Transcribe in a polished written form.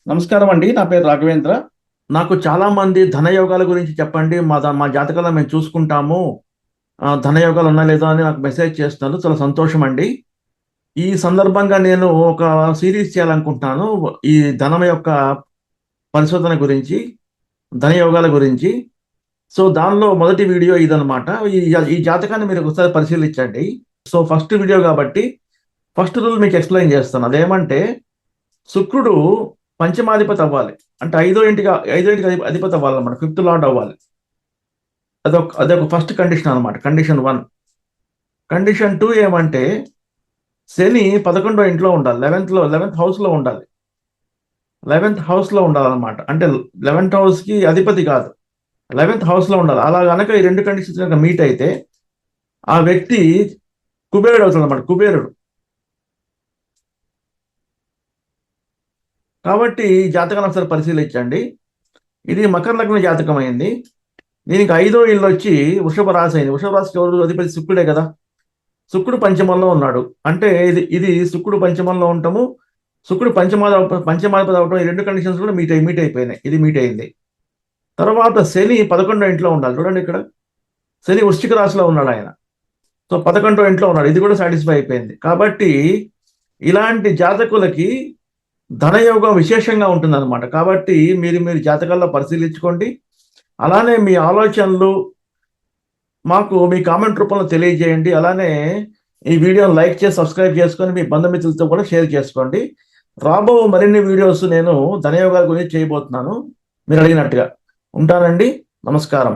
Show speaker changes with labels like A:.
A: నమస్కారం అండి. నా పేరు రాఘవేంద్ర. నాకు చాలా మంది ధనయోగాల గురించి చెప్పండి. మా జాతకాలను మేము చూసుకుంటాము. ధనయోగాలు ఉన్నాయా లేదా అని నాకు మెసేజ్ చేస్తున్నారు. చాలా సంతోషం అండి. ఈ సందర్భంగా నేను ఒక సీరీస్ చేయాలనుకుంటున్నాను. ఈ ధనం యొక్క పరిశోధన గురించి, ధనయోగాల గురించి. సో, దానిలో మొదటి వీడియో ఇదనమాట. ఈ ఈ జాతకాన్ని మీరు ఒకసారి పరిశీలించండి. సో, ఫస్ట్ వీడియో కాబట్టి ఫస్ట్ రూల్ మీకు ఎక్స్‌ప్లెయిన్ చేస్తాను. అదేమంటే శుక్రుడు పంచమాధిపతి అవ్వాలి. అంటే ఐదో ఇంటికి అధిపతి అవ్వాలన్నమాట. ఫిఫ్త్ లార్డ్ అవ్వాలి. అదొక ఫస్ట్ కండిషన్ అనమాట. కండిషన్ 1. కండిషన్ 2 ఏమంటే శని 11వ ఇంట్లో ఉండాలి. 11th హౌస్‌లో ఉండాలి. 11th హౌస్‌లో ఉండాలన్నమాట. అంటే 11th హౌస్‌కి అధిపతి కాదు. 11th హౌస్‌లో ఉండాలి. అలా గనక ఈ 2 కండిషన్స్ గనక మీట్ అయితే ఆ వ్యక్తి కుబేరుడు అవుతాడన్నమాట. కుబేరుడు. కాబట్టి ఈ జాతకాన్ని ఒకసారి పరిశీలించండి. ఇది మకర లగ్న జాతకం అయింది. దీనికి 5వ ఇల్లు వచ్చి వృషభ రాశి అయింది. వృషభ రాశికి ఎవరు అధిపతి? శుక్రుడే కదా. శుక్రుడు పంచమంలో ఉన్నాడు. అంటే ఇది శుక్రుడు పంచమంలో ఉండటము, శుక్రుడు పంచమాధిపతి అవటం, ఈ 2 కండిషన్స్ కూడా మీట్ అయిపోయినాయి. ఇది మీట్ అయింది. తర్వాత శని 11వ ఇంట్లో ఉండాలి. చూడండి ఇక్కడ శని వృశ్చిక రాశిలో ఉన్నాడు ఆయన. సో 11వ ఇంట్లో ఉన్నాడు. ఇది కూడా సాటిస్ఫై అయిపోయింది. కాబట్టి ఇలాంటి జాతకులకి ధనయోగం విశేషంగా ఉంటుందన్నమాట. కాబట్టి మీరు జాతకాల్లో పరిశీలించుకోండి. అలానే మీ ఆలోచనలు మాకు మీ కామెంట్ రూపంలో తెలియజేయండి. అలానే ఈ వీడియోని లైక్ చేసి సబ్స్క్రైబ్ చేసుకొని మీ బంధుమిత్రులతో కూడా షేర్ చేసుకోండి. రాబో మరిన్ని వీడియోస్ నేను ధనయోగాల గురించి చేయబోతున్నాను మీరు అడిగినట్టుగా. ఉంటానండి. నమస్కారం.